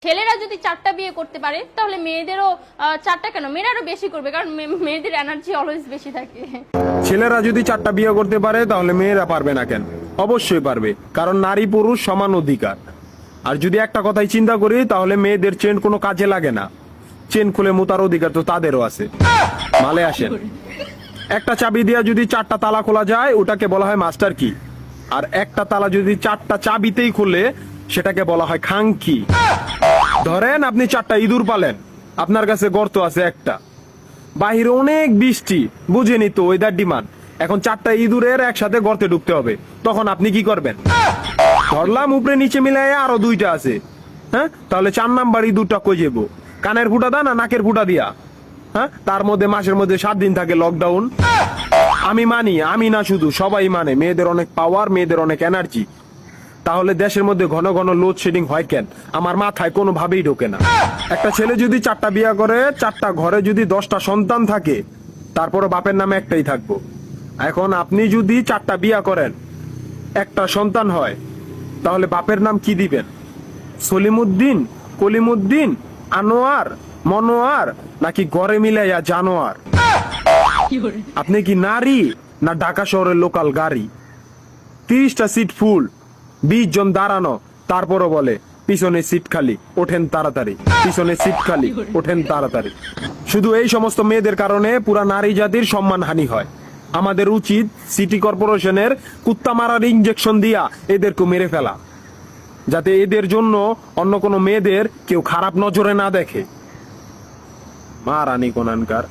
ছেলেরা যদি 4টা বিয়ে করতে পারে তাহলে মেয়েদেরও 4টা কেন, মেয়েরা আরো বেশি করবে, কারণ মেয়েদের এনার্জি অলওয়েজ বেশি থাকে। ছেলেরা যদি 4টা বিয়ে করতে পারে তাহলে মেয়েরা পারবে না কেন? অবশ্যই পারবে, কারণ নারী পুরুষ সমান অধিকার। আর যদি একটা কথাই চিন্তা করি তাহলে মেয়েদের চেন কোনো কাজে লাগে না, চেন খুলে মোতার অধিকার তো তাদেরও আছে। মালে আসেন, একটা চাবি দিয়া যদি 4টা তালা খোলা যায় ওটাকে বলা হয় মাস্টার কি, আর একটা তালা যদি 4টা চাবিতেই খুলে সেটাকে বলা হয় খাঙ্কি। ধরেন আপনি 4টা ইঁদুর পালেন, আপনার কাছে গর্ত আছে একটা, বাহিরে অনেক বৃষ্টি, বুঝেনি তো ওয়েদার ডিমান্ড, এখন 4টা ইঁদুরের একসাথে গর্তে ঢুকতে হবে, তখন আপনি কি করবেন? ধরলাম উপরে নিচে মিলাই আরো 2টা আছে, হ্যাঁ, তাহলে 4 নাম্বার ইঁদুরটা কই যাবো? কানের ফুটা দা না নাকের ফুটা দিয়া? হ্যাঁ, তার মধ্যে মাসের মধ্যে 7 দিন থাকে লকডাউন। আমি মানি, আমি না শুধু, সবাই মানে মেয়েদের অনেক পাওয়ার, মেয়েদের অনেক এনার্জি। তাহলে দেশের মধ্যে ঘন ঘন লোডশেডিং হয় কেন? আমার মাথায় কোনোভাবেই ঢোকে না। একটা ছেলে যদি 4টা বিয়ে করে, 4টা ঘরে যদি 10টা সন্তান থাকে, তারপরে বাপের নামে একটাই থাকবো। এখন আপনি যদি 4টা বিয়ে করেন, একটা সন্তান হয়, তাহলে বাপের নাম কি দিবেন? সলিমুদ্দিন, কলিমুদ্দিন, আনোয়ার, মনোয়ার, নাকি গড়ে মিলাইয়া জানোয়ার? আপনি কি নারী না ঢাকা শহরের লোকাল গাড়ি? 30টা সিট ফুল, 20 জন দাঁড়ানো, তারপরও বলে পিছনে সিট খালি, ওঠেন তাড়াতাড়ি, পিছনে সিট খালি, ওঠেন তাড়াতাড়ি। শুধু এই সমস্ত মেয়েদের কারণে পুরা নারী জাতির সম্মানহানি হয়। আমাদের উচিত সিটি কর্পোরেশনের কুত্তা মারার ইনজেকশন দিয়া এদেরকে মেরে ফেলা, যাতে এদের জন্য অন্য কোনো মেয়েদের কেউ খারাপ নজরে না দেখে। মারানি কোনানকার।